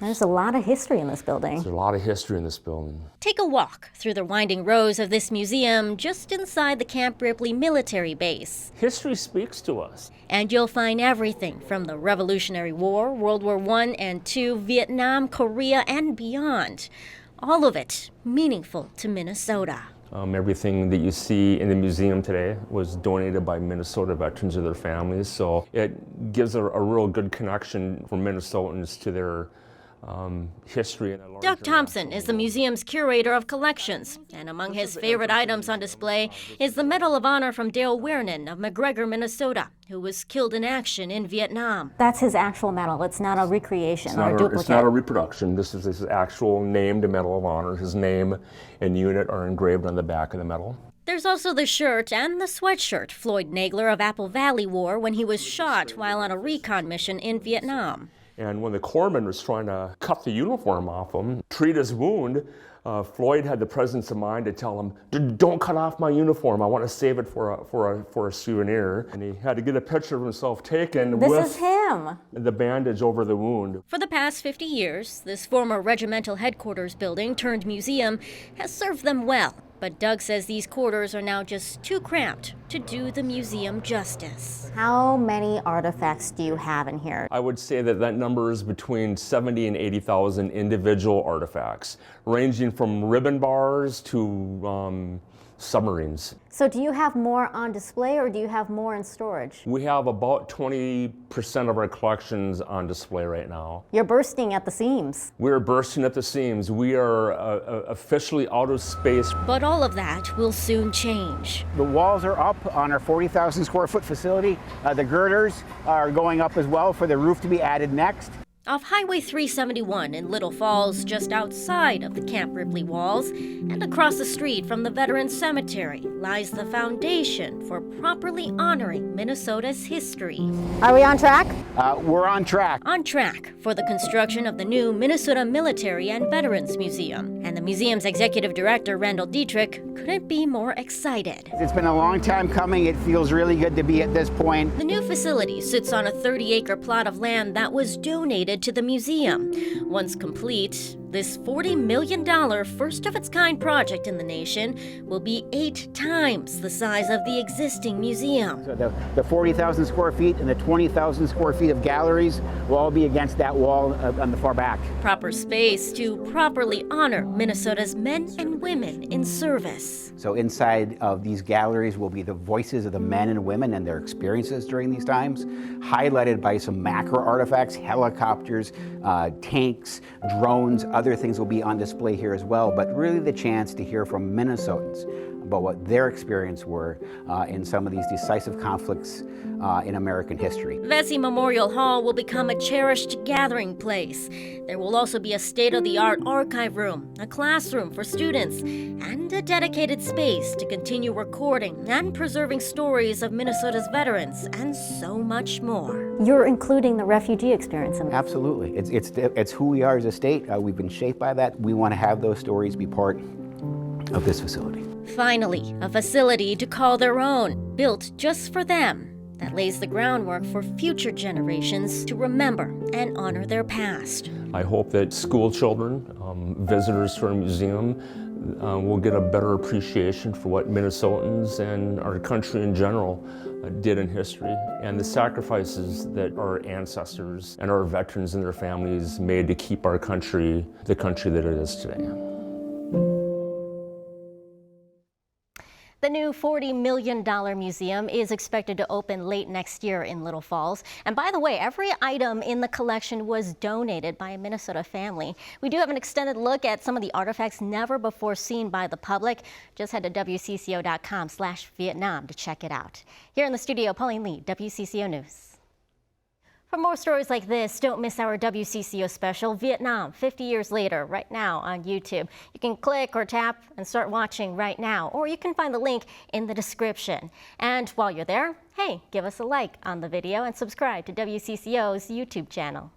There's a lot of history in this building. There's a lot of history in this building. Take a walk through the winding rows of this museum just inside the Camp Ripley military base. History speaks to us. And you'll find everything from the Revolutionary War, World War I and II, Vietnam, Korea, and beyond. All of it meaningful to Minnesota. Everything that you see in the museum today was donated by Minnesota veterans or their families, so it gives a real good connection for Minnesotans to their history. Doug Thompson is the museum's curator of collections, and among his favorite items on display is the Medal of Honor from Dale Wiernan of McGregor, Minnesota, who was killed in action in Vietnam. That's his actual medal. It's not a recreation or a duplicate. It's not a reproduction. This is his actual named Medal of Honor. His name and unit are engraved on the back of the medal. There's also the shirt and the sweatshirt Floyd Nagler of Apple Valley wore when he was shot while on a recon mission in Vietnam. And when the corpsman was trying to cut the uniform off him, treat his wound, Floyd had the presence of mind to tell him, "Don't cut off my uniform. I want to save it for a souvenir." And he had to get a picture of himself taken with him. The bandage over the wound. For the past 50 years, this former regimental headquarters building turned museum has served them well. But Doug says these quarters are now just too cramped to do the museum justice. How many artifacts do you have in here? I would say that number is between 70 and 80,000 individual artifacts, ranging from ribbon bars to submarines. So do you have more on display or do you have more in storage? We have about 20% of our collections on display right now. You're bursting at the seams. We're bursting at the seams. We are officially out of space. But all of that will soon change. The walls are up on our 40,000 square foot facility. The girders are going up as well for the roof to be added next. Off Highway 371 in Little Falls, just outside of the Camp Ripley walls, and across the street from the Veterans Cemetery, lies the foundation for properly honoring Minnesota's history. Are we on track? We're on track. On track for the construction of the new Minnesota Military and Veterans Museum. And the museum's executive director, Randall Dietrich, couldn't be more excited. It's been a long time coming. It feels really good to be at this point. The new facility sits on a 30-acre plot of land that was donated to the museum. Once complete, this $40 million first-of-its-kind project in the nation will be 8 times the size of the existing museum. So the 40,000 square feet and the 20,000 square feet of galleries will all be against that wall on the far back. Proper space to properly honor Minnesota's men and women in service. So inside of these galleries will be the voices of the men and women and their experiences during these times, highlighted by some macro artifacts, helicopters, tanks, drones, other things will be on display here as well, but really the chance to hear from Minnesotans about what their experience were in some of these decisive conflicts in American history. Vesey Memorial Hall will become a cherished gathering place. There will also be a state-of-the-art archive room, a classroom for students, and a dedicated space to continue recording and preserving stories of Minnesota's veterans, and so much more. You're including the refugee experience in this. Absolutely. It's who we are as a state. We've been shaped by that. We want to have those stories be part of this facility. Finally, a facility to call their own, built just for them, that lays the groundwork for future generations to remember and honor their past. I hope that school children, visitors to our museum, will get a better appreciation for what Minnesotans and our country in general did in history, and the sacrifices that our ancestors and our veterans and their families made to keep our country the country that it is today. The new $40 million museum is expected to open late next year in Little Falls. And by the way, every item in the collection was donated by a Minnesota family. We do have an extended look at some of the artifacts never before seen by the public. Just head to WCCO.com/Vietnam to check it out. Here in the studio, Pauline Lee, WCCO News. For more stories like this, don't miss our WCCO special, Vietnam, 50 years later, right now on YouTube. You can click or tap and start watching right now, or you can find the link in the description. And while you're there, hey, give us a like on the video and subscribe to WCCO's YouTube channel.